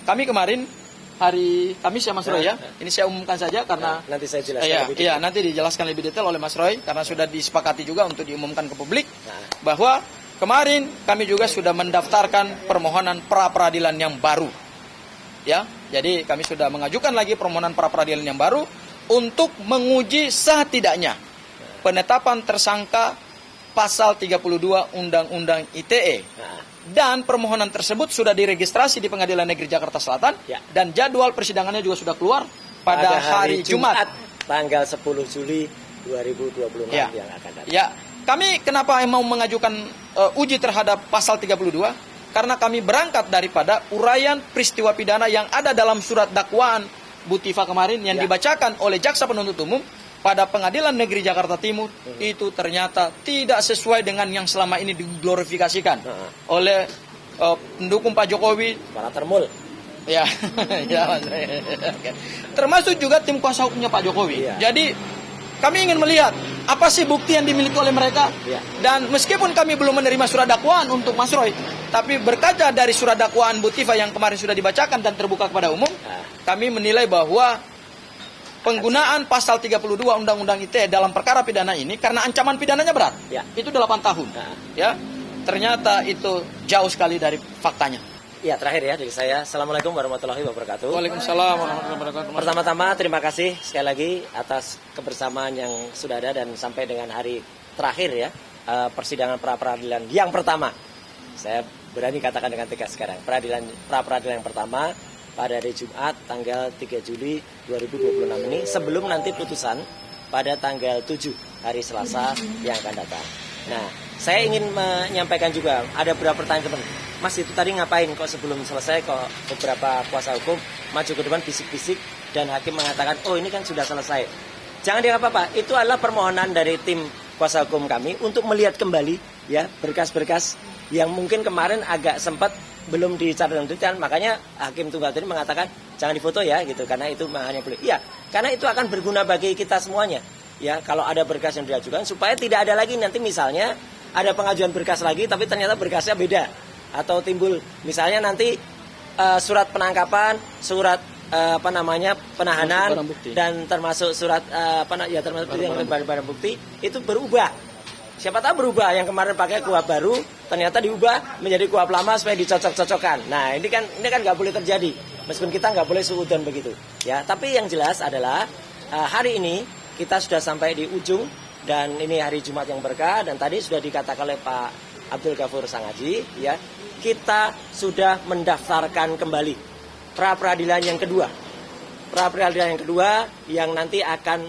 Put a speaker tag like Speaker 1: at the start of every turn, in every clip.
Speaker 1: kami kemarin hari Kamis ya Mas Roy ya. Ini saya umumkan saja karena
Speaker 2: nanti saya jelaskan lebih detail.
Speaker 1: nanti dijelaskan lebih detail oleh Mas Roy karena sudah disepakati juga untuk diumumkan ke publik bahwa kemarin kami juga sudah mendaftarkan permohonan pra peradilan yang baru. Ya, jadi kami sudah mengajukan lagi permohonan pra peradilan yang baru untuk menguji sah tidaknya penetapan tersangka pasal 32 Undang-Undang ITE. Dan permohonan tersebut sudah diregistrasi di Pengadilan Negeri Jakarta Selatan dan jadwal persidangannya juga sudah keluar pada hari Jumat
Speaker 2: tanggal 10 Juli 2026 yang akan datang.
Speaker 1: Ya, kami kenapa mau mengajukan uji terhadap pasal 32? Karena kami berangkat daripada uraian peristiwa pidana yang ada dalam surat dakwaan Butiva kemarin yang dibacakan oleh Jaksa Penuntut Umum pada Pengadilan Negeri Jakarta Timur itu ternyata tidak sesuai dengan yang selama ini diglorifikasikan oleh pendukung Pak Jokowi.
Speaker 2: Para termul.
Speaker 1: Ya, ya Mas. Termasuk juga tim kuasa hukumnya Pak Jokowi. Jadi kami ingin melihat apa sih bukti yang dimiliki oleh mereka. Dan meskipun kami belum menerima surat dakwaan untuk Mas Roy, tapi berkaca dari surat dakwaan Butiva yang kemarin sudah dibacakan dan terbuka kepada umum, kami menilai bahwa penggunaan pasal 32 Undang-Undang ITE dalam perkara pidana ini karena ancaman pidananya berat. Itu 8 tahun. Ya. Ternyata itu jauh sekali dari faktanya.
Speaker 2: Ya, terakhir ya dari saya. Assalamualaikum warahmatullahi wabarakatuh.
Speaker 1: Waalaikumsalam warahmatullahi wabarakatuh.
Speaker 2: Pertama-tama terima kasih sekali lagi atas kebersamaan yang sudah ada dan sampai dengan hari terakhir ya, persidangan pra peradilan yang pertama. Saya berani katakan dengan tegas sekarang. Pra peradilan yang pertama pada hari Jumat tanggal 3 Juli 2026 ini sebelum nanti putusan pada tanggal 7 hari Selasa yang akan datang. Nah, saya ingin menyampaikan juga ada beberapa pertanyaan teman. Mas itu tadi ngapain kok sebelum selesai kok beberapa kuasa hukum maju ke depan bisik-bisik dan hakim mengatakan oh ini kan sudah selesai. Jangan dianggap apa-apa, itu adalah permohonan dari tim kuasa hukum kami untuk melihat kembali ya berkas-berkas yang mungkin kemarin agak sempat belum dicatat, makanya hakim tunggal tadi mengatakan jangan difoto ya gitu karena itu hanya boleh. Iya, karena itu akan berguna bagi kita semuanya. Ya, kalau ada berkas yang diajukan supaya tidak ada lagi nanti misalnya ada pengajuan berkas lagi tapi ternyata berkasnya beda atau timbul misalnya nanti surat penangkapan, surat penahanan dan termasuk surat termasuk barang bukti itu berubah. Siapa tahu berubah yang kemarin pakai kuhab baru ternyata diubah menjadi kuhab lama supaya dicocok-cocokkan. Nah ini kan nggak boleh terjadi meskipun kita nggak boleh suudzon begitu ya. Tapi yang jelas adalah hari ini kita sudah sampai di ujung dan ini hari Jumat yang berkah dan tadi sudah dikatakan oleh Pak Abdul Ghafur Sangaji ya kita sudah mendaftarkan kembali pra peradilan yang kedua. Pra peradilan yang kedua yang nanti akan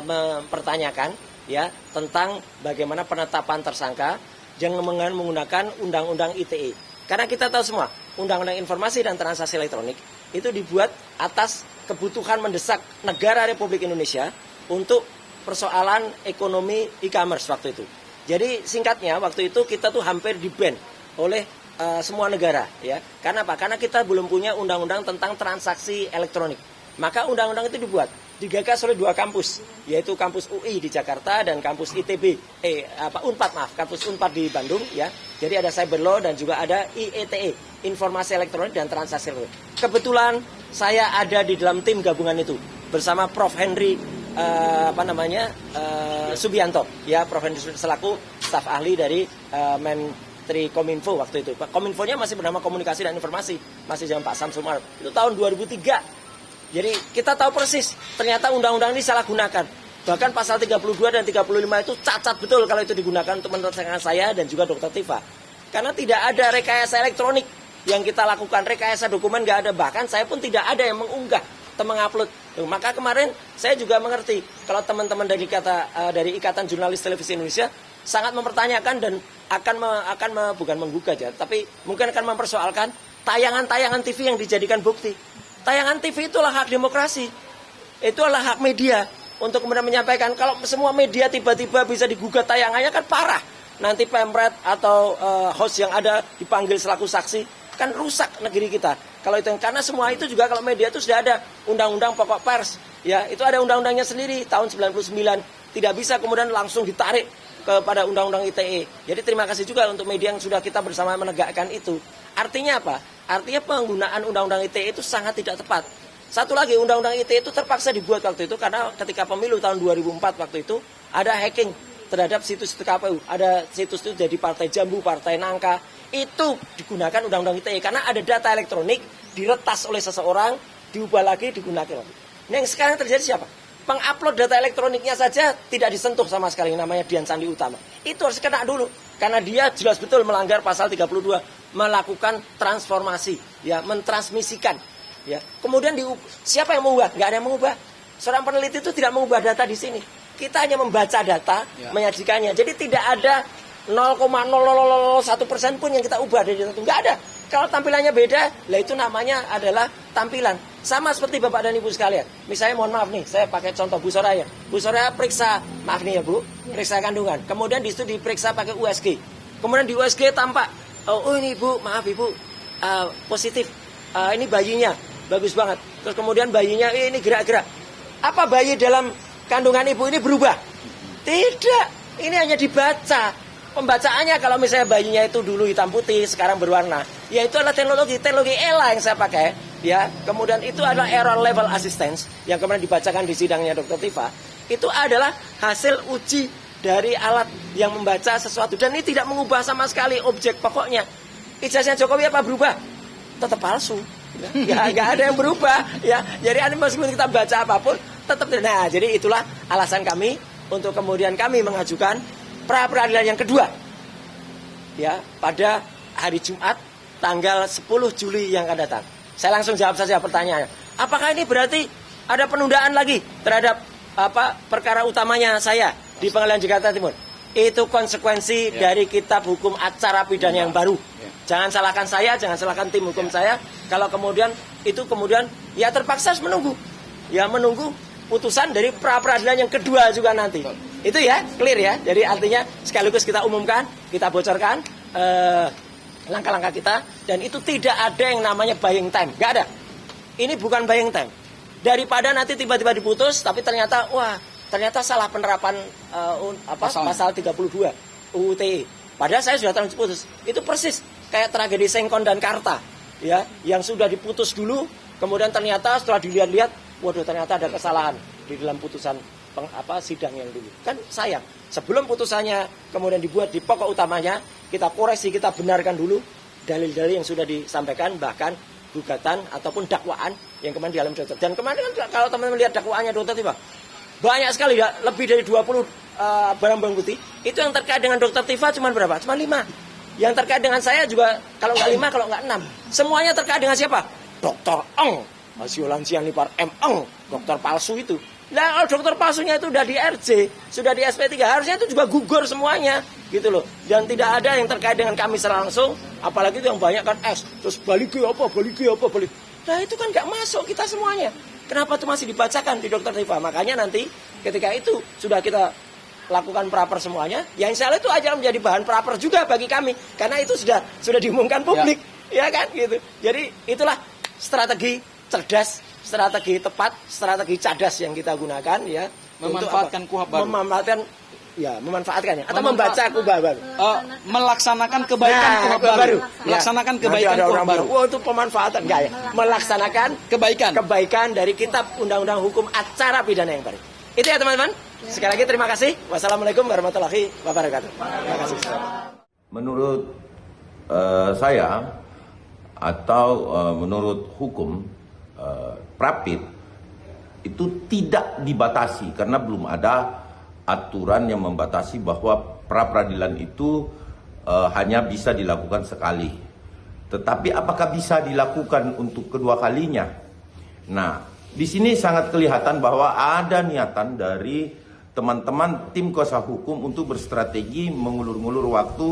Speaker 2: mempertanyakan ya tentang bagaimana penetapan tersangka yang menggunakan Undang-Undang ITE. Karena kita tahu semua, Undang-Undang Informasi dan Transaksi Elektronik itu dibuat atas kebutuhan mendesak negara Republik Indonesia untuk persoalan ekonomi e-commerce waktu itu. Jadi singkatnya waktu itu kita tuh hampir di-ban oleh semua negara ya. Karena apa? Karena kita belum punya undang-undang tentang transaksi elektronik. Maka undang-undang itu digagas oleh dua kampus, yaitu kampus UI di Jakarta dan kampus ITB, kampus Unpad di Bandung ya. Jadi ada Cyber Law dan juga ada IETE, Informasi Elektronik dan Transaksi Elektronik. Kebetulan saya ada di dalam tim gabungan itu bersama Prof Henry Subianto, ya Prof Henry selaku staf ahli dari Menteri Kominfo waktu itu. Kominfonya masih bernama Komunikasi dan Informasi, masih zaman Pak Samsul Maruf. Itu tahun 2003. Jadi kita tahu persis ternyata undang-undang ini salah gunakan. Bahkan pasal 32 dan 35 itu cacat betul kalau itu digunakan untuk mentersangkakan saya dan juga Dr. Tifa. Karena tidak ada rekayasa elektronik yang kita lakukan, rekayasa dokumen nggak ada. Bahkan saya pun tidak ada yang mengunggah atau mengupload. Maka kemarin saya juga mengerti kalau teman-teman dari Ikatan Jurnalis Televisi Indonesia sangat mempertanyakan dan bukan menggugat ya, tapi mungkin akan mempersoalkan tayangan-tayangan TV yang dijadikan bukti. Tayangan TV itulah hak demokrasi. Itulah hak media untuk kemudian menyampaikan. Kalau semua media tiba-tiba bisa digugat tayangannya kan parah. Nanti pemret atau host yang ada dipanggil selaku saksi kan rusak negeri kita. Kalau itu karena semua itu juga kalau media itu sudah ada undang-undang pokok pers. Ya, itu ada undang-undangnya sendiri tahun 99. Tidak bisa kemudian langsung ditarik kepada undang-undang ITE. Jadi terima kasih juga untuk media yang sudah kita bersama menegakkan itu. Artinya apa? Artinya penggunaan Undang-Undang ITE itu sangat tidak tepat. Satu lagi, Undang-Undang ITE itu terpaksa dibuat waktu itu karena ketika pemilu tahun 2004 waktu itu ada hacking terhadap situs KPU. Ada situs itu jadi partai jambu, partai nangka. Itu digunakan Undang-Undang ITE karena ada data elektronik diretas oleh seseorang, diubah lagi, digunakan lagi. Nah, yang sekarang terjadi siapa? Pengupload data elektroniknya saja tidak disentuh sama sekali, namanya Dian Sandi Utama. Itu harus kena dulu karena dia jelas betul melanggar pasal 32, melakukan transformasi, ya, mentransmisikan, ya. Kemudian siapa yang mengubah? Nggak ada yang mengubah. Seorang peneliti itu tidak mengubah data di sini. Kita hanya membaca data, menyajikannya. Jadi tidak ada 0,0001% pun yang kita ubah dari data itu. Nggak ada. Kalau tampilannya beda, lah itu namanya adalah tampilan. Sama seperti Bapak dan Ibu sekalian. Misalnya mohon maaf nih, saya pakai contoh Bu Soraya. Bu Soraya periksa, maaf nih ya Bu, periksa kandungan. Kemudian di situ diperiksa pakai USG. Kemudian di USG tampak, oh ini Bu, maaf Ibu, positif. Ini bayinya, bagus banget. Terus kemudian bayinya, ini gerak-gerak. Apa bayi dalam kandungan Ibu ini berubah? Tidak, ini hanya dibaca. Pembacaannya kalau misalnya bayinya itu dulu hitam putih, sekarang berwarna, ya itu adalah teknologi ELA yang saya pakai, ya. Kemudian itu adalah error level assistance yang kemudian dibacakan di sidangnya Dr. Tifa. Itu adalah hasil uji dari alat yang membaca sesuatu dan ini tidak mengubah sama sekali objek pokoknya. Ijazahnya Jokowi apa berubah? Tetap palsu. Ya, nggak ada yang berubah, ya. Jadi meskipun kita baca apapun, tetap. Nah, jadi itulah alasan kami untuk kemudian kami mengajukan pra peradilan yang kedua, ya, pada hari Jumat tanggal 10 Juli yang akan datang. Saya langsung jawab saja pertanyaannya. Apakah ini berarti ada penundaan lagi terhadap perkara utamanya saya di Pengadilan Jakarta Timur? Itu konsekuensi dari kitab hukum acara pidana yang baru. Jangan salahkan saya, jangan salahkan tim hukum saya. Kalau kemudian itu kemudian ya terpaksa harus menunggu, ya, menunggu putusan dari pra peradilan yang kedua juga nanti. Itu ya, clear ya. Jadi artinya sekaligus kita umumkan, kita bocorkan langkah-langkah kita. Dan itu tidak ada yang namanya buying time. Nggak ada. Ini bukan buying time. Daripada nanti tiba-tiba diputus, tapi ternyata, wah, ternyata salah penerapan pasal 32 UU ITE. Padahal saya sudah terlanjur putus. Itu persis kayak tragedi Sengkon dan Karta, ya, yang sudah diputus dulu, kemudian ternyata setelah dilihat-lihat, waduh, ternyata ada kesalahan di dalam putusan sidang yang dulu. Kan sayang, sebelum putusannya kemudian dibuat di pokok utamanya, kita koreksi, kita benarkan dulu dalil-dalil yang sudah disampaikan, bahkan gugatan ataupun dakwaan yang kemarin di dalam dokter. Dan kemarin kan kalau teman-teman lihat dakwaannya Dokter Tifa, banyak sekali, ya, lebih dari 20 barang-barang bukti. Itu yang terkait dengan Dokter Tifa cuma berapa? Cuma 5. Yang terkait dengan saya juga kalau nggak 5, kalau nggak 6. Semuanya terkait dengan siapa? Dokter Eng, Siolansian Lipar M. Eng, dokter palsu itu. Nah, kalau dokter palsunya itu sudah di RJ, sudah di SP3, harusnya itu juga gugur semuanya, gitu loh. Dan tidak ada yang terkait dengan kami secara langsung, apalagi itu yang banyak kan S, terus balik. Nah, itu kan nggak masuk kita semuanya. Kenapa itu masih dibacakan di Dokter Tifa? Makanya nanti ketika itu sudah kita lakukan praper semuanya, yang insya Allah itu aja menjadi bahan praper juga bagi kami, karena itu sudah diumumkan publik, ya kan, gitu. Jadi itulah strategi cerdas, strategi tepat, strategi cadas yang kita gunakan, ya,
Speaker 1: memanfaatkan KUHP baru.
Speaker 2: Memanfaatkannya atau membaca KUHP baru.
Speaker 1: Melaksanakan kebaikan KUHP baru. Melaksanakan kebaikan KUHP baru.
Speaker 2: Oh, itu pemanfaatan enggak ya? Melaksanakan kebaikan dari kitab Undang-Undang Hukum Acara Pidana yang baru. Itu ya, teman-teman. Sekali lagi terima kasih. Wassalamualaikum warahmatullahi wabarakatuh. Terima kasih.
Speaker 3: Menurut saya atau menurut hukum, Prapit itu tidak dibatasi karena belum ada aturan yang membatasi bahwa pra peradilan itu hanya bisa dilakukan sekali. Tetapi apakah bisa dilakukan untuk kedua kalinya? Nah, di sini sangat kelihatan bahwa ada niatan dari teman-teman tim kuasa hukum untuk berstrategi mengulur-ngulur waktu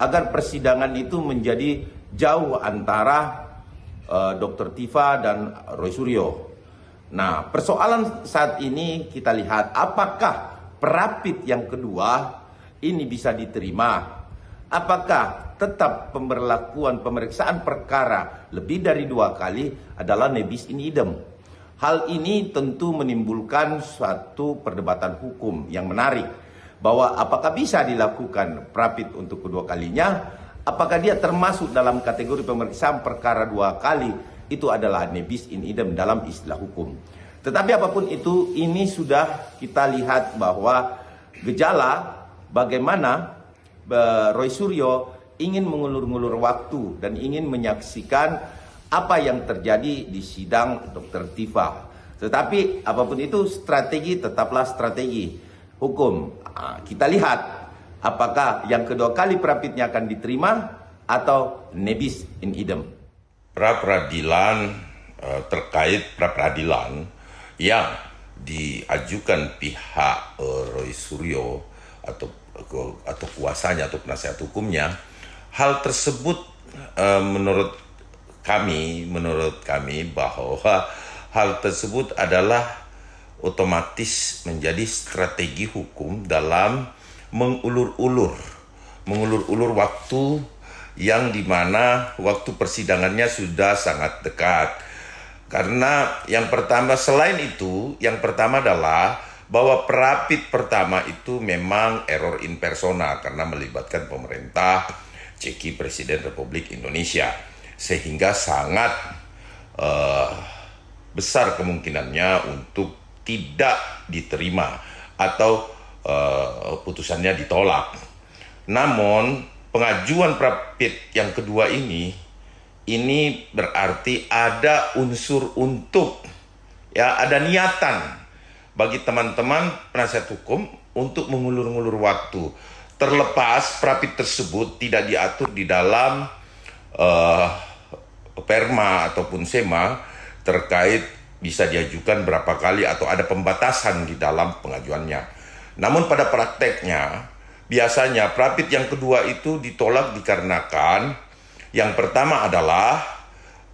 Speaker 3: agar persidangan itu menjadi jauh antara Dr. Tifa dan Roy Suryo. Nah, persoalan saat ini kita lihat apakah Prapit yang kedua ini bisa diterima. Apakah tetap pemberlakuan pemeriksaan perkara lebih dari 2 kali adalah nebis in idem. Hal ini tentu menimbulkan suatu perdebatan hukum yang menarik bahwa apakah bisa dilakukan Prapit untuk kedua kalinya apakah dia termasuk dalam kategori pemeriksaan perkara 2 kali, itu adalah nebis in idem dalam istilah hukum. Tetapi apapun itu, ini sudah kita lihat bahwa gejala bagaimana Roy Suryo ingin mengulur-ngulur waktu dan ingin menyaksikan apa yang terjadi di sidang Dr. Tifa. Tetapi apapun itu, strategi tetaplah strategi hukum. Kita lihat apakah yang kedua kali prapitnya akan diterima atau nebis in idem. Pra-peradilan terkait pra-peradilan yang diajukan pihak Roy Suryo atau kuasanya atau penasihat hukumnya, hal tersebut menurut kami bahwa hal tersebut adalah otomatis menjadi strategi hukum dalam mengulur-ulur waktu yang dimana waktu persidangannya sudah sangat dekat. Karena yang pertama, selain itu, yang pertama adalah bahwa prapit pertama itu memang error in persona karena melibatkan pemerintah, ceki Presiden Republik Indonesia, sehingga sangat besar kemungkinannya untuk tidak diterima atau putusannya ditolak. Namun pengajuan prapit yang kedua ini berarti ada unsur untuk, ya, ada niatan bagi teman-teman penasihat hukum untuk mengulur-ngulur waktu. Terlepas prapit tersebut tidak diatur di dalam perma ataupun sema terkait bisa diajukan berapa kali atau ada pembatasan di dalam pengajuannya. Namun pada prakteknya biasanya prapit yang kedua itu ditolak dikarenakan yang pertama adalah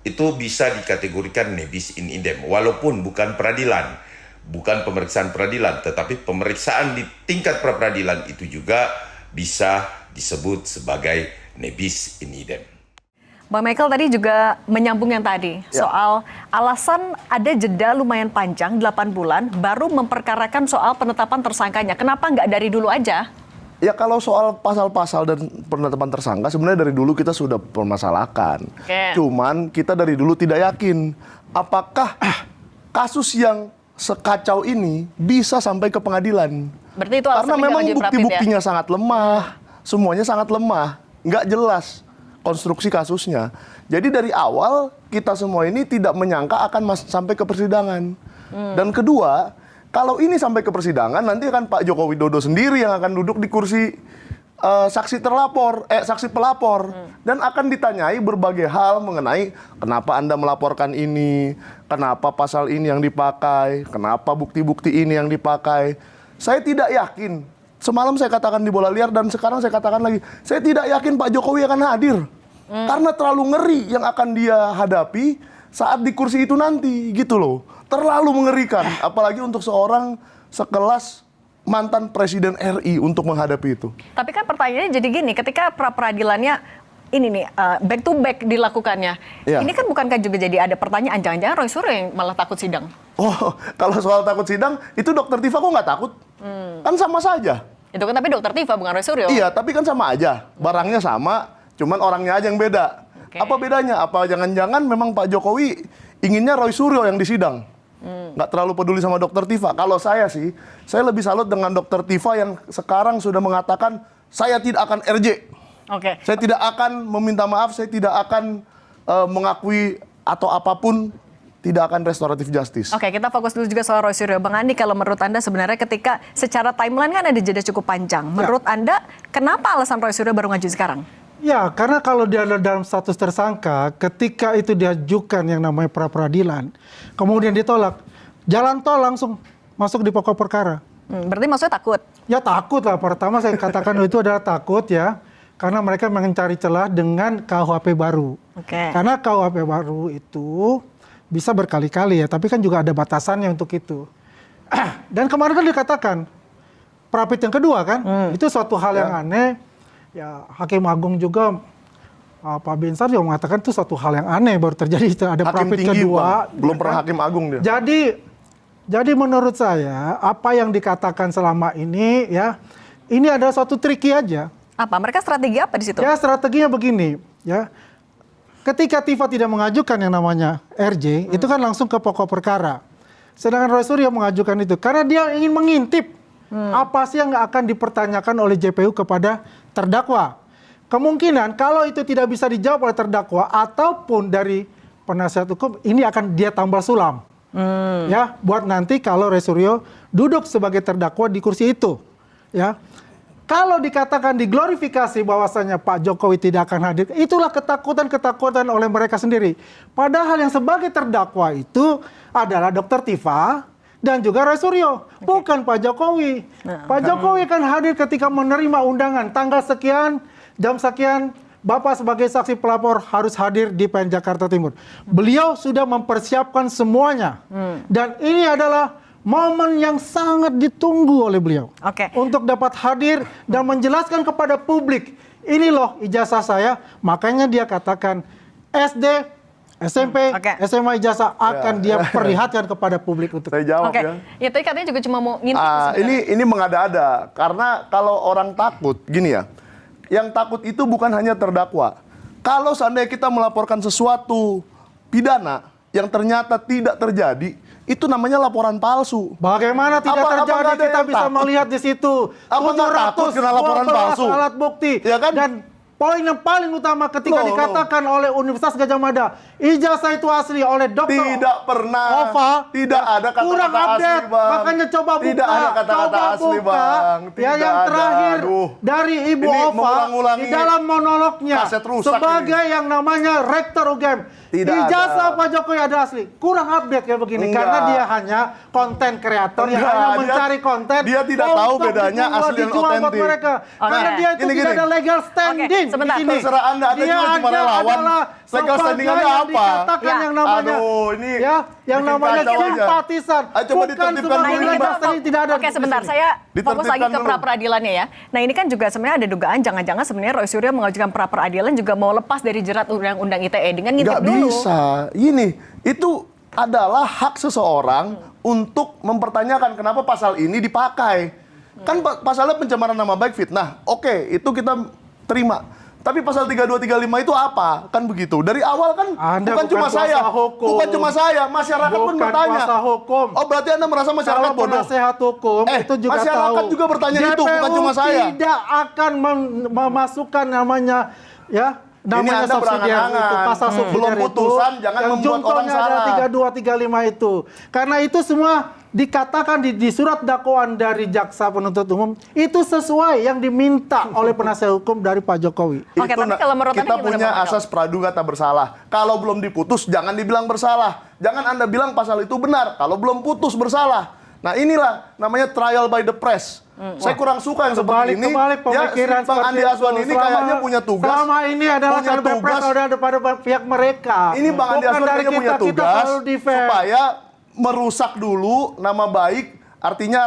Speaker 3: itu bisa dikategorikan nebis in idem, walaupun bukan peradilan, bukan pemeriksaan peradilan, tetapi pemeriksaan di tingkat pra-peradilan itu juga bisa disebut sebagai nebis in idem.
Speaker 4: Bang Michael tadi juga menyambung yang tadi soal alasan ada jeda lumayan panjang 8 bulan baru memperkarakan soal penetapan tersangkanya. Kenapa nggak dari dulu aja?
Speaker 5: Ya kalau soal pasal-pasal dan penetapan tersangka sebenarnya dari dulu kita sudah permasalahkan. Cuman kita dari dulu tidak yakin apakah kasus yang sekacau ini bisa sampai ke pengadilan.
Speaker 4: Berarti itu
Speaker 5: karena memang bukti-buktinya sangat lemah, semuanya sangat lemah, nggak jelas konstruksi kasusnya. Jadi dari awal kita semua ini tidak menyangka akan sampai ke persidangan. Dan kedua, kalau ini sampai ke persidangan, nanti akan Pak Joko Widodo sendiri yang akan duduk di kursi saksi pelapor, dan akan ditanyai berbagai hal mengenai kenapa Anda melaporkan ini, kenapa pasal ini yang dipakai, kenapa bukti-bukti ini yang dipakai. Saya tidak yakin. Semalam saya katakan di Bola Liar dan sekarang saya katakan lagi, saya tidak yakin Pak Jokowi akan hadir. Karena terlalu ngeri yang akan dia hadapi saat di kursi itu nanti, gitu loh. Terlalu mengerikan, apalagi untuk seorang sekelas mantan Presiden RI untuk menghadapi itu.
Speaker 4: Tapi kan pertanyaannya jadi gini, ketika pra-peradilannya ini nih back to back dilakukannya, ini kan bukankah juga jadi ada pertanyaan, jangan-jangan Roy Suryo yang malah takut sidang? Oh,
Speaker 5: kalau soal takut sidang, itu Dokter Tifa kok nggak takut? Kan sama saja.
Speaker 4: Itu kan tapi Dokter Tifa bukan Roy Suryo.
Speaker 5: Iya, tapi kan sama aja, barangnya sama, cuman orangnya aja yang beda. Apa bedanya? Apa jangan-jangan memang Pak Jokowi inginnya Roy Suryo yang disidang? Nggak terlalu peduli sama Dokter Tifa. Kalau saya sih, saya lebih salut dengan Dokter Tifa yang sekarang sudah mengatakan saya tidak akan RJ. Saya tidak akan meminta maaf, saya tidak akan mengakui atau apapun, tidak akan restoratif justice.
Speaker 4: Kita fokus dulu juga soal Roy Suryo. Bang Andi, kalau menurut Anda sebenarnya ketika secara timeline kan ada jeda cukup panjang. Menurut Anda, kenapa alasan Roy Suryo baru ngaju sekarang?
Speaker 6: Ya, karena kalau dia dalam status tersangka, ketika itu diajukan yang namanya pra-peradilan, kemudian ditolak, jalan tol langsung masuk di pokok perkara.
Speaker 4: Berarti maksudnya takut? Ya
Speaker 6: takut lah. Pertama saya katakan itu adalah takut ya, karena mereka mencari celah dengan KUHP baru. Karena KUHP baru itu bisa berkali-kali ya, tapi kan juga ada batasannya untuk itu. Dan kemarin kan dikatakan, prapit yang kedua kan, itu suatu hal yang aneh. Ya, Hakim Agung juga Pak Binsar juga mengatakan itu suatu hal yang aneh baru terjadi, itu ada prapit kedua.
Speaker 5: Belum pernah Hakim Agung dia.
Speaker 6: Jadi menurut saya apa yang dikatakan selama ini ya, ini adalah suatu triki aja.
Speaker 4: Apa? Mereka strategi apa di situ?
Speaker 6: Ya strateginya begini, ya. Ketika Tifa tidak mengajukan yang namanya RJ, itu kan langsung ke pokok perkara. Sedangkan Roy Suryo mengajukan itu karena dia ingin mengintip apa sih yang akan dipertanyakan oleh JPU kepada terdakwa. Kemungkinan kalau itu tidak bisa dijawab oleh terdakwa ataupun dari penasihat hukum, ini akan dia tambal sulam. Ya, buat nanti kalau Roy Suryo duduk sebagai terdakwa di kursi itu. Ya. Kalau dikatakan diglorifikasi bahwasanya Pak Jokowi tidak akan hadir, itulah ketakutan-ketakutan oleh mereka sendiri. Padahal yang sebagai terdakwa itu adalah Dr. Tifa dan juga Roy Suryo, bukan Pak Jokowi. Pak Jokowi kan hadir ketika menerima undangan tanggal sekian, jam sekian, Bapak sebagai saksi pelapor harus hadir di PN Jakarta Timur. Beliau sudah mempersiapkan semuanya. Dan ini adalah momen yang sangat ditunggu oleh beliau. Untuk dapat hadir dan menjelaskan kepada publik, ini loh ijazah saya, makanya dia katakan SD, SMP, SMA ijazah akan dia perlihatkan kepada publik untuk.
Speaker 5: Saya jawab ya.
Speaker 4: Ya tadi katanya juga cuma mau ngintip.
Speaker 5: Ini mengada-ada karena kalau orang takut gini ya, yang takut itu bukan hanya terdakwa. Kalau seandainya kita melaporkan sesuatu pidana yang ternyata tidak terjadi, itu namanya laporan palsu.
Speaker 6: Bagaimana tidak terjadi? Kita bisa melihat di situ.
Speaker 5: Apa nggak takut kena laporan palsu?
Speaker 6: Alat bukti.
Speaker 5: Ya kan?
Speaker 6: Dan poin yang paling utama ketika dikatakan oleh Universitas Gadjah Mada, ijazah itu asli oleh dokter.
Speaker 5: Tidak pernah.
Speaker 6: Ova.
Speaker 5: Tidak ada kata-kata
Speaker 6: kurang update.
Speaker 5: asli, Bang.
Speaker 6: Makanya coba buka.
Speaker 5: Tidak ada kata-kata asli, Bang.
Speaker 6: Ya, yang terakhir dari Ibu
Speaker 5: Ini
Speaker 6: Ova
Speaker 5: mengulang-ulangi
Speaker 6: di dalam monolognya
Speaker 5: kaset rusak
Speaker 6: sebagai yang namanya rektor UGM.
Speaker 5: Tidak
Speaker 6: Ijazah
Speaker 5: ada.
Speaker 6: Pak Jokowi ada asli. Kurang update kayak begini.
Speaker 5: Enggak.
Speaker 6: Karena dia hanya konten kreator yang hanya mencari konten.
Speaker 5: Dia tidak tahu
Speaker 6: untuk
Speaker 5: bedanya asli dan
Speaker 6: dijual buat
Speaker 5: otentik.
Speaker 6: mereka. Karena dia itu
Speaker 5: Gini,
Speaker 6: tidak
Speaker 5: gini.
Speaker 6: ada legal standing.
Speaker 4: sebentar.
Speaker 6: di sini.
Speaker 5: Terserah Anda
Speaker 6: Dia
Speaker 5: juga cuma
Speaker 6: ada
Speaker 5: relawan.
Speaker 6: adalah
Speaker 5: Legal standing
Speaker 6: sebagai
Speaker 5: Anda
Speaker 6: yang
Speaker 5: apa?
Speaker 6: dikatakan yang namanya
Speaker 5: ini
Speaker 6: yang
Speaker 5: bikin
Speaker 6: namanya
Speaker 5: kacau aja.
Speaker 6: simpatisan.
Speaker 5: Ayo coba
Speaker 6: Bukan
Speaker 5: ditertibkan
Speaker 6: sebagai
Speaker 5: dulu,
Speaker 6: legal
Speaker 5: Mbak.
Speaker 6: standing, tidak ada.
Speaker 4: Oke,
Speaker 6: di
Speaker 4: sebentar.
Speaker 6: sini.
Speaker 4: Saya fokus lagi ke
Speaker 5: Ditertibkan
Speaker 4: pra-peradilannya ya. Nah, ini kan juga sebenarnya ada dugaan jangan-jangan sebenarnya Roy Suryo mengajukan pra-peradilan juga mau lepas dari jerat undang-undang ITE dengan ngintip
Speaker 5: Nggak
Speaker 4: dulu.
Speaker 5: bisa. Ini itu adalah hak seseorang untuk mempertanyakan kenapa pasal ini dipakai. Kan pasalnya pencemaran nama baik, fitnah. Oke, itu kita terima. Tapi pasal 3235 itu apa? Kan begitu. Dari awal kan
Speaker 6: Anda
Speaker 5: bukan cuma
Speaker 6: kuasa
Speaker 5: saya.
Speaker 6: hukum.
Speaker 5: Bukan cuma saya, masyarakat pun
Speaker 6: Bukan
Speaker 5: bertanya.
Speaker 6: kuasa hukum.
Speaker 5: Oh, berarti Anda merasa masyarakat
Speaker 6: Kalau
Speaker 5: bodoh?
Speaker 6: penasehat hukum itu juga
Speaker 5: masyarakat
Speaker 6: tahu.
Speaker 5: juga bertanya itu, bukan
Speaker 6: JPU
Speaker 5: cuma saya.
Speaker 6: tidak akan memasukkan namanya namanya
Speaker 5: Anda
Speaker 6: subsidiar
Speaker 5: berangan-angan.
Speaker 6: itu pasal subsidiar
Speaker 5: Belum putusan,
Speaker 6: itu,
Speaker 5: jangan
Speaker 6: yang
Speaker 5: membuat orang
Speaker 6: jungtonya ada
Speaker 5: salah.
Speaker 6: 3235 itu. Karena itu semua dikatakan di surat dakwaan dari jaksa penuntut umum itu sesuai yang diminta oleh penasihat hukum dari Pak Jokowi.
Speaker 4: Oke, tapi kalau menurut
Speaker 5: kita
Speaker 4: Anda gimana,
Speaker 5: punya
Speaker 4: Bang Michael?
Speaker 5: asas praduga tak bersalah. Kalau belum diputus, jangan dibilang bersalah. Jangan Anda bilang pasal itu benar. Kalau belum putus bersalah. Nah inilah namanya trial by the press. Saya kurang suka yang seperti ini.
Speaker 6: Kebalik pemikiran
Speaker 5: ya, Bang Andi Azwan ini kayaknya punya tugas.
Speaker 6: Selama ini adalah
Speaker 5: punya
Speaker 6: Perpres ada pada pihak mereka.
Speaker 5: Ini Bang Andi
Speaker 6: Bukan
Speaker 5: Azwan
Speaker 6: dari
Speaker 5: kayaknya punya
Speaker 6: kita
Speaker 5: tugas
Speaker 6: selalu defend.
Speaker 5: supaya merusak dulu nama baik. Artinya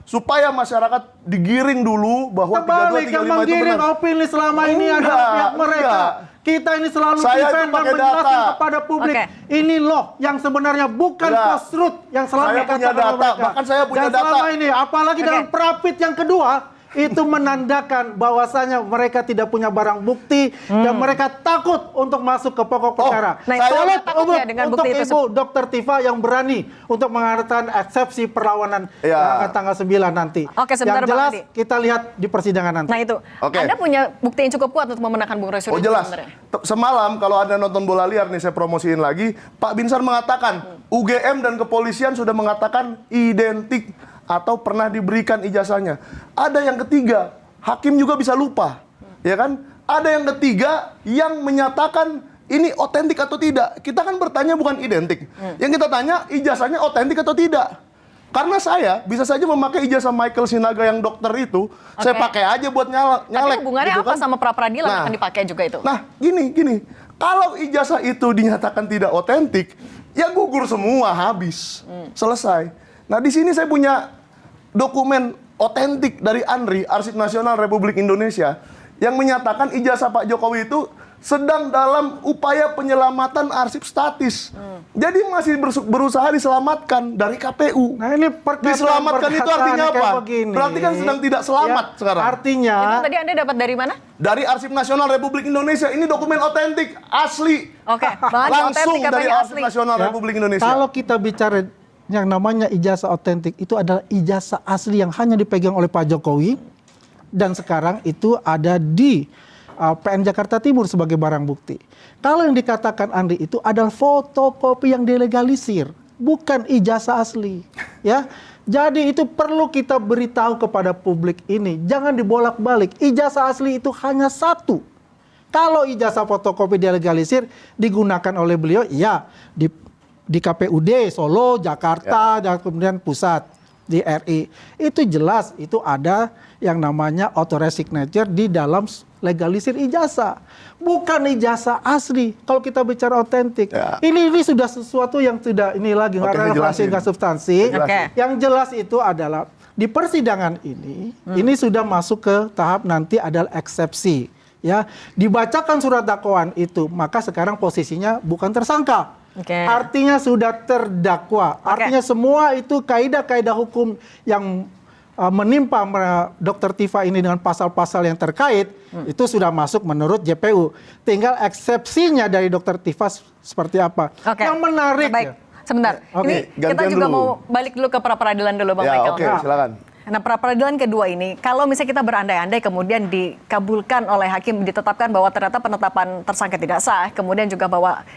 Speaker 5: supaya masyarakat digiring dulu bahwa
Speaker 6: Kebalik,
Speaker 5: 3235
Speaker 6: yang
Speaker 5: itu
Speaker 6: menggiring
Speaker 5: benar.
Speaker 6: opini selama ini
Speaker 5: Enggak,
Speaker 6: adalah pihak mereka.
Speaker 5: enggak.
Speaker 6: Kita ini selalu
Speaker 5: Saya itu
Speaker 6: defend dan
Speaker 5: pakai
Speaker 6: menjelaskan
Speaker 5: data.
Speaker 6: kepada publik.
Speaker 4: Oke.
Speaker 6: Ini loh yang sebenarnya bukan
Speaker 5: Enggak.
Speaker 6: post-truth yang selalu
Speaker 5: Saya punya
Speaker 6: dikatakan oleh
Speaker 5: data,
Speaker 6: mereka.
Speaker 5: bahkan saya punya
Speaker 6: dan selama
Speaker 5: data.
Speaker 6: ini, apalagi
Speaker 4: Oke.
Speaker 6: dalam prapit yang kedua, itu menandakan bahwasanya mereka tidak punya barang bukti dan mereka takut untuk masuk ke pokok perkara.
Speaker 4: Nah,
Speaker 5: Saya
Speaker 4: soalnya takutnya dengan
Speaker 6: untuk
Speaker 4: bukti itu
Speaker 6: Ibu Dr. Tifa yang berani untuk mengadakan eksepsi perlawanan tanggal 9 nanti.
Speaker 4: Oke, sebentar,
Speaker 6: yang
Speaker 4: Bang
Speaker 6: jelas
Speaker 4: Andi.
Speaker 6: kita lihat di persidangan nanti.
Speaker 4: Nah itu,
Speaker 5: Oke.
Speaker 4: Anda punya bukti yang cukup kuat untuk memenangkan Bung Roy Suryo?
Speaker 5: Oh jelas.
Speaker 4: sebenarnya?
Speaker 5: Semalam kalau Anda nonton bola liar nih saya promosiin lagi, Pak Binsar mengatakan UGM dan kepolisian sudah mengatakan identik atau pernah diberikan ijazahnya. Ada yang ketiga, hakim juga bisa lupa. Ya kan? Ada yang ketiga yang menyatakan ini otentik atau tidak. Kita kan bertanya bukan identik. Yang kita tanya ijazahnya otentik atau tidak. Karena saya bisa saja memakai ijazah Michael Sinaga yang dokter itu, saya pakai aja buat nyalek.
Speaker 4: Tapi hubungannya
Speaker 5: gitu
Speaker 4: apa
Speaker 5: kan.
Speaker 4: sama pra-peradilan
Speaker 5: Nah.
Speaker 4: akan dipakai juga itu?
Speaker 5: Nah, gini. Kalau ijazah itu dinyatakan tidak otentik, ya gugur semua, habis. Selesai. Nah, di sini saya punya dokumen otentik dari ANRI, Arsip Nasional Republik Indonesia, yang menyatakan ijazah Pak Jokowi itu sedang dalam upaya penyelamatan arsip statis. Jadi masih berusaha diselamatkan dari KPU.
Speaker 6: Nah ini
Speaker 5: diselamatkan itu artinya apa? Berarti kan sedang tidak selamat sekarang.
Speaker 6: Artinya.
Speaker 4: Itu tadi Anda dapat dari mana?
Speaker 5: Dari Arsip Nasional Republik Indonesia. Ini dokumen otentik, asli.
Speaker 4: Oke, Bang Andi,
Speaker 5: Langsung
Speaker 4: otentik
Speaker 5: dari
Speaker 4: katanya
Speaker 5: Arsip
Speaker 4: asli.
Speaker 5: Nasional Republik Indonesia.
Speaker 6: Kalau kita bicara yang namanya ijazah otentik, itu adalah ijazah asli yang hanya dipegang oleh Pak Jokowi. Dan sekarang itu ada di PN Jakarta Timur sebagai barang bukti. Kalau yang dikatakan Andri itu adalah fotokopi yang dilegalisir, bukan ijazah asli. Ya, jadi itu perlu kita beritahu kepada publik ini. Jangan dibolak-balik. Ijazah asli itu hanya satu. Kalau ijazah fotokopi dilegalisir digunakan oleh beliau, ya di KPUD Solo, Jakarta, dan kemudian pusat di RI. Itu jelas, itu ada yang namanya authorized signature di dalam legalisir ijazah, bukan ijazah asli. Kalau kita bicara otentik, ini sudah sesuatu yang tidak ini lagi nggak relevansi, nggak substansi. Yang jelas itu adalah di persidangan ini sudah masuk ke tahap nanti adalah eksepsi. Ya, dibacakan surat dakwaan itu, maka sekarang posisinya bukan tersangka. Artinya sudah terdakwa. Artinya semua itu kaidah-kaidah hukum yang menimpa Dr. Tifa ini dengan pasal-pasal yang terkait itu sudah masuk menurut JPU. Tinggal eksepsinya dari Dr. Tifa seperti apa. Yang menarik.
Speaker 4: Baik, sebentar. Ini kita juga mau balik dulu ke pra-peradilan dulu, Bang Michael.
Speaker 5: Oke, silakan.
Speaker 4: Nah, pra-peradilan kedua ini, kalau misalnya kita berandai-andai kemudian dikabulkan oleh hakim, ditetapkan bahwa ternyata penetapan tersangka tidak sah, kemudian juga bahwa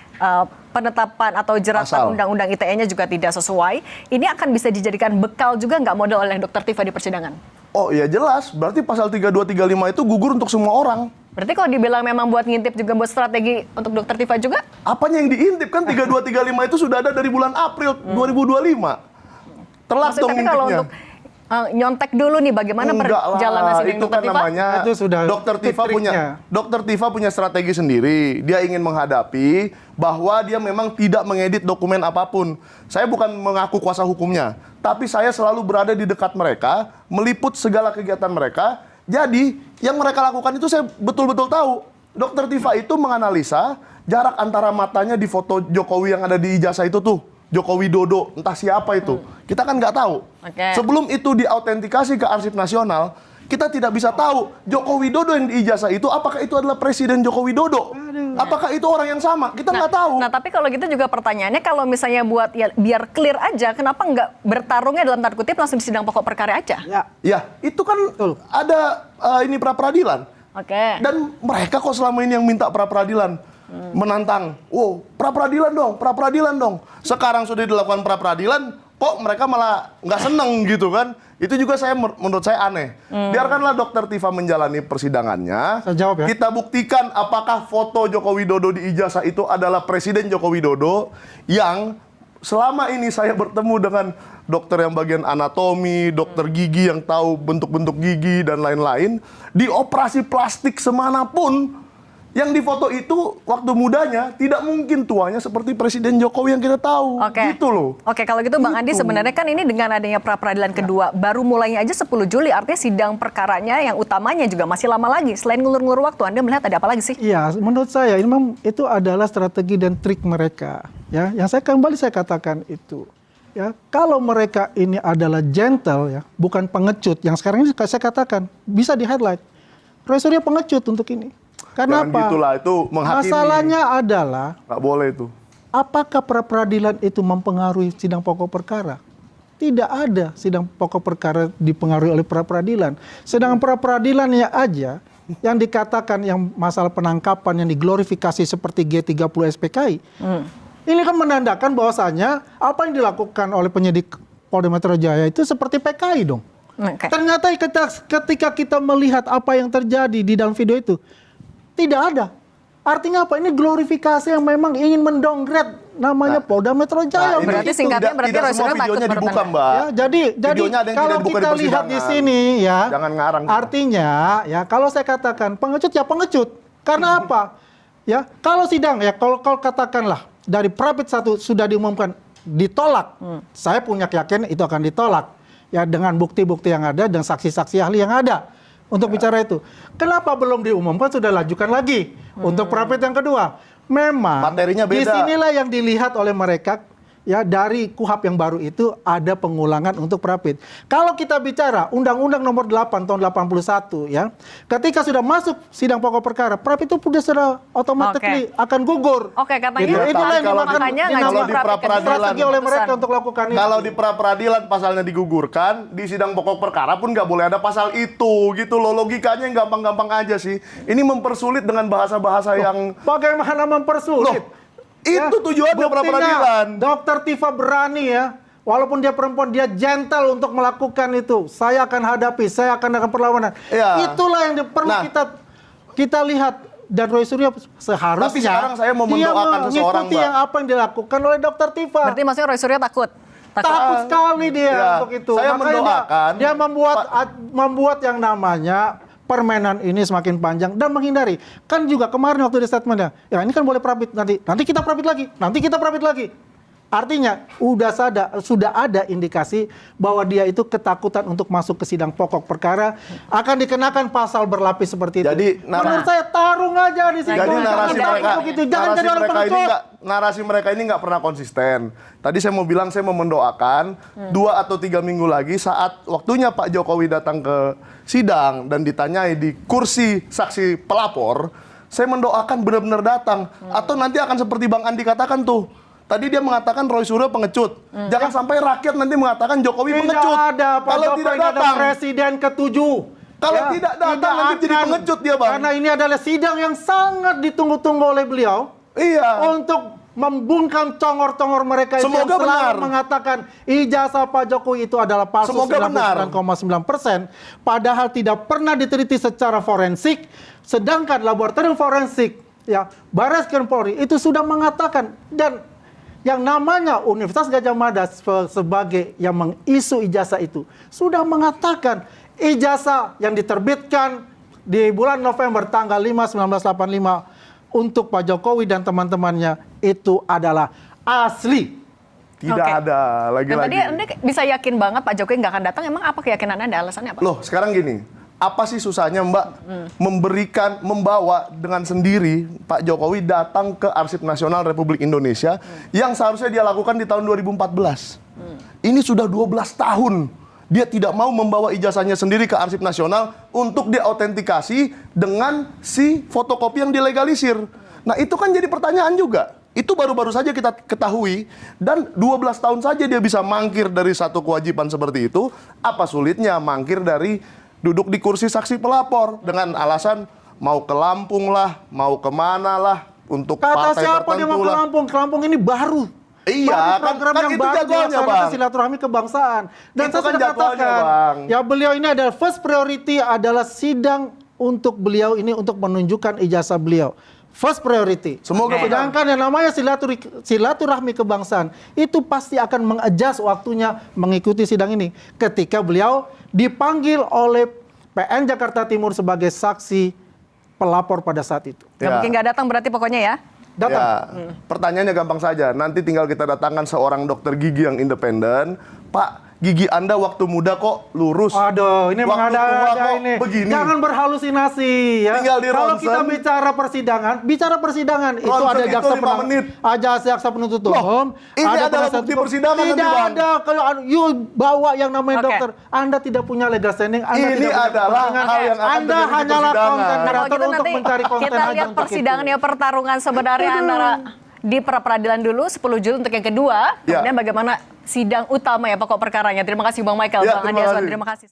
Speaker 4: penetapan atau jeratan undang-undang ITE-nya juga tidak sesuai, ini akan bisa dijadikan bekal juga nggak model oleh Dr. Tifa di persidangan?
Speaker 5: Oh ya jelas, berarti pasal 3235 itu gugur untuk semua orang.
Speaker 4: Berarti kalau dibilang memang buat ngintip juga buat strategi untuk Dr. Tifa juga?
Speaker 5: Apanya yang diintip kan 3235 itu sudah ada dari bulan April 2025. Telat dong ngintipnya.
Speaker 4: Kalau untuk nyontek dulu nih bagaimana perjalanan sidang
Speaker 5: itu kan
Speaker 4: Dr. Tifa?
Speaker 5: namanya
Speaker 6: itu sudah
Speaker 5: Dr. Tifa punya strategi sendiri. Dia ingin menghadapi bahwa dia memang tidak mengedit dokumen apapun. Saya bukan mengaku kuasa hukumnya, tapi saya selalu berada di dekat mereka, meliput segala kegiatan mereka. Jadi yang mereka lakukan itu saya betul-betul tahu. Dr. Tifa itu menganalisa jarak antara matanya di foto Jokowi yang ada di ijazah itu tuh. Joko Widodo, entah siapa itu. Kita kan nggak tahu. Sebelum itu diautentikasi ke Arsip Nasional, kita tidak bisa tahu Joko Widodo yang di ijazah itu, apakah itu adalah Presiden Joko Widodo? Apakah itu orang yang sama? Kita nggak tahu.
Speaker 4: Nah, tapi kalau gitu juga pertanyaannya, kalau misalnya buat ya biar clear aja, kenapa nggak bertarungnya dalam tanda kutip langsung di sidang pokok perkara aja?
Speaker 5: Ya, itu kan ada ini pra-peradilan. Dan mereka kok selama ini yang minta pra-peradilan. Menantang, pra-peradilan dong. Sekarang sudah dilakukan pra-peradilan, kok mereka malah nggak seneng gitu kan? Itu juga menurut saya aneh. Biarkanlah Dr. Tifa menjalani persidangannya.
Speaker 6: Saya jawab ya.
Speaker 5: Kita buktikan apakah foto Joko Widodo di ijazah itu adalah Presiden Joko Widodo yang selama ini saya bertemu dengan dokter yang bagian anatomi, dokter gigi yang tahu bentuk-bentuk gigi dan lain-lain, di operasi plastik semanapun. Yang difoto itu waktu mudanya tidak mungkin tuanya seperti Presiden Jokowi yang kita tahu. Gitu loh.
Speaker 4: Kalau gitu Bang Andi, sebenarnya kan ini dengan adanya pra-peradilan kedua, baru mulainya aja 10 Juli, artinya sidang perkaranya yang utamanya juga masih lama lagi. Selain ngulur-ngulur waktu, Anda melihat ada apa lagi sih?
Speaker 6: Iya, menurut saya ini memang itu adalah strategi dan trik mereka. Ya, yang saya katakan itu. Ya, kalau mereka ini adalah gentle, ya, bukan pengecut. Yang sekarang ini saya katakan bisa di highlight. Profesornya pengecut untuk ini. Karena apa?
Speaker 5: Gitulah, itu menghakimi.
Speaker 6: Masalahnya adalah
Speaker 5: nggak boleh itu.
Speaker 6: Apakah pra-peradilan itu mempengaruhi sidang pokok perkara? Tidak ada sidang pokok perkara dipengaruhi oleh pra-peradilan. Sedangkan pra-peradilannya aja yang dikatakan yang masalah penangkapan yang diglorifikasi seperti G30 SPKI. Ini kan menandakan bahwasanya apa yang dilakukan oleh penyidik Polda Metro Jaya itu seperti PKI dong. Ternyata ketika kita melihat apa yang terjadi di dalam video itu, tidak ada. Artinya apa? Ini glorifikasi yang memang ingin mendowngrade namanya Polda Metro Jaya.
Speaker 4: Berarti singkatnya berarti
Speaker 5: tidak semua videonya dibuka, Mbak.
Speaker 6: Ya, jadi kalau kita lihat di sini ya,
Speaker 5: jangan ngarang.
Speaker 6: Artinya ya kalau saya katakan pengecut ya pengecut. Karena apa? Ya, kalau sidang ya kalau katakanlah dari Prapit 1 sudah diumumkan ditolak. Saya punya keyakinan itu akan ditolak. Ya dengan bukti-bukti yang ada dan saksi-saksi ahli yang ada. untuk bicara itu. Kenapa belum diumumkan sudah lajukan lagi untuk Prapit yang kedua? Memang
Speaker 5: materinya beda.
Speaker 6: Disinilah yang dilihat oleh mereka. Ya, dari KUHP yang baru itu ada pengulangan untuk Prapit. Kalau kita bicara Undang-Undang Nomor 8 tahun 81 ya, ketika sudah masuk sidang pokok perkara, Prapit itu sudah otomatis akan gugur.
Speaker 4: Katanya
Speaker 6: itulah yang
Speaker 4: makanya
Speaker 5: kalau di pra-peradilan
Speaker 6: strategi oleh mereka untuk lakukan itu.
Speaker 5: Kalau di pra-peradilan pasalnya digugurkan, di sidang pokok perkara pun nggak boleh ada pasal itu, gitu loh. Logikanya yang gampang-gampang aja sih. Ini mempersulit dengan bahasa-bahasa yang
Speaker 6: bagaimana mempersulit?
Speaker 5: Itu tujuannya pra-peradilan.
Speaker 6: Dokter Tifa berani ya, walaupun dia perempuan, dia gentle untuk melakukan itu. Saya akan hadapi, saya akan perlawanan. Itulah yang perlu kita lihat. Dan Roy Suryo seharusnya
Speaker 5: tapi sekarang saya mau mendoakan seseorang,
Speaker 6: Mbak, yang apa yang dilakukan oleh Dokter Tifa.
Speaker 4: Berarti maksudnya Roy Suryo takut
Speaker 6: Sekali dia untuk itu.
Speaker 5: Saya mendoakan
Speaker 6: dia membuat yang namanya permainan ini semakin panjang dan menghindari. Kan juga kemarin waktu di statementnya, ya ini kan boleh Prapit nanti kita Prapit lagi. Artinya sudah ada indikasi bahwa dia itu ketakutan untuk masuk ke sidang pokok perkara, akan dikenakan pasal berlapis seperti itu.
Speaker 5: Jadi
Speaker 6: menurut saya tarung aja di situ.
Speaker 5: Jadi narasi mereka ini nggak pernah konsisten. Tadi saya mau bilang, saya mau mendoakan 2 atau 3 minggu lagi saat waktunya Pak Jokowi datang ke sidang dan ditanyai di kursi saksi pelapor, saya mendoakan benar-benar datang. Atau nanti akan seperti Bang Andi katakan tuh. Tadi dia mengatakan Roy Suryo pengecut. Jangan sampai rakyat nanti mengatakan Jokowi pengecut.
Speaker 6: Tidak ada, Pak
Speaker 5: kalau
Speaker 6: Jokowi
Speaker 5: tidak datang,
Speaker 6: ada presiden ke-7.
Speaker 5: Kalau tidak datang nanti jadi pengecut dia, Bang.
Speaker 6: Karena ini adalah sidang yang sangat ditunggu-tunggu oleh beliau.
Speaker 5: Iya.
Speaker 6: Untuk membungkam congor-congor mereka yang selalu mengatakan ijazah Pak Jokowi itu adalah palsu 99,9%. Padahal tidak pernah diteliti secara forensik. Sedangkan laboratorium forensik, ya, Barreskrim Polri itu sudah mengatakan, dan yang namanya Universitas Gadjah Mada sebagai yang mengisu ijazah itu sudah mengatakan ijazah yang diterbitkan di bulan November tanggal 5 1985 untuk Pak Jokowi dan teman-temannya itu adalah asli.
Speaker 5: Tidak ada lagi-lagi.
Speaker 4: Dan tadi Anda bisa yakin banget Pak Jokowi nggak akan datang, emang apa keyakinan Anda? Alasannya apa?
Speaker 5: Loh, sekarang gini. Apa sih susahnya Mbak membawa dengan sendiri Pak Jokowi datang ke Arsip Nasional Republik Indonesia yang seharusnya dia lakukan di tahun 2014. Ini sudah 12 tahun. Dia tidak mau membawa ijazahnya sendiri ke Arsip Nasional untuk diautentikasi dengan si fotokopi yang dilegalisir. Nah, itu kan jadi pertanyaan juga. Itu baru-baru saja kita ketahui, dan 12 tahun saja dia bisa mangkir dari satu kewajiban seperti itu. Apa sulitnya mangkir dari duduk di kursi saksi pelapor dengan alasan mau ke Lampung lah, mau kemana lah, untuk
Speaker 6: kata
Speaker 5: partai
Speaker 6: siapa dia mau ke Lampung? Ke Lampung ini baru.
Speaker 5: Iya,
Speaker 6: program
Speaker 5: kan
Speaker 6: yang
Speaker 5: itu
Speaker 6: baru
Speaker 5: jagoannya, Bang.
Speaker 6: Silaturahmi kebangsaan. Dan
Speaker 5: itu
Speaker 6: saya
Speaker 5: kan
Speaker 6: sudah katakan,
Speaker 5: Bang.
Speaker 6: ya beliau ini adalah first priority adalah sidang untuk beliau ini untuk menunjukkan ijazah beliau. First priority.
Speaker 5: Semoga
Speaker 6: sedangkan yang namanya silaturahmi kebangsaan itu pasti akan mengadjust waktunya mengikuti sidang ini ketika beliau dipanggil oleh PN Jakarta Timur sebagai saksi pelapor pada saat itu.
Speaker 4: Nggak mungkin nggak datang berarti pokoknya ya?
Speaker 6: Datang.
Speaker 5: Ya, pertanyaannya gampang saja. Nanti tinggal kita datangkan seorang dokter gigi yang independen. Pak, gigi Anda waktu muda kok lurus.
Speaker 6: Aduh, ini
Speaker 5: waktu tua
Speaker 6: mengada-ada
Speaker 5: kok
Speaker 6: ini.
Speaker 5: begini.
Speaker 6: Jangan berhalusinasi ya.
Speaker 5: Tinggal di
Speaker 6: Kalau
Speaker 5: ronsen.
Speaker 6: kita bicara persidangan itu
Speaker 5: Ronsen
Speaker 6: ada
Speaker 5: itu
Speaker 6: jaksa
Speaker 5: 5 menit.
Speaker 6: jaksa penuntut umum.
Speaker 5: Ini adalah
Speaker 6: penasihat
Speaker 5: bukti
Speaker 6: hukum.
Speaker 5: persidangan nanti,
Speaker 6: Tidak
Speaker 5: Bang.
Speaker 6: ada. Kalau you bawa yang namanya dokter, Anda tidak punya legal standing. Anda
Speaker 5: Ini
Speaker 6: tidak punya
Speaker 5: adalah
Speaker 6: kepentingan.
Speaker 5: hal yang akan
Speaker 6: Anda
Speaker 5: terjadi di
Speaker 6: hanyalah
Speaker 5: persidangan.
Speaker 6: konten
Speaker 4: Kalau
Speaker 6: kreator
Speaker 4: gitu
Speaker 6: untuk
Speaker 4: nanti
Speaker 6: mencari konten
Speaker 4: kita
Speaker 6: aja
Speaker 4: lihat
Speaker 6: untuk
Speaker 4: persidangan
Speaker 6: itu.
Speaker 4: ya, pertarungan sebenarnya antara di pra-peradilan dulu 10 Juli untuk yang kedua,
Speaker 5: Ya.
Speaker 4: kemudian bagaimana sidang utama ya pokok perkaranya. Terima kasih Bang Michael,
Speaker 5: Ya,
Speaker 4: Bang
Speaker 5: terima
Speaker 4: Andi Azwan,
Speaker 5: kasih.
Speaker 4: terima kasih.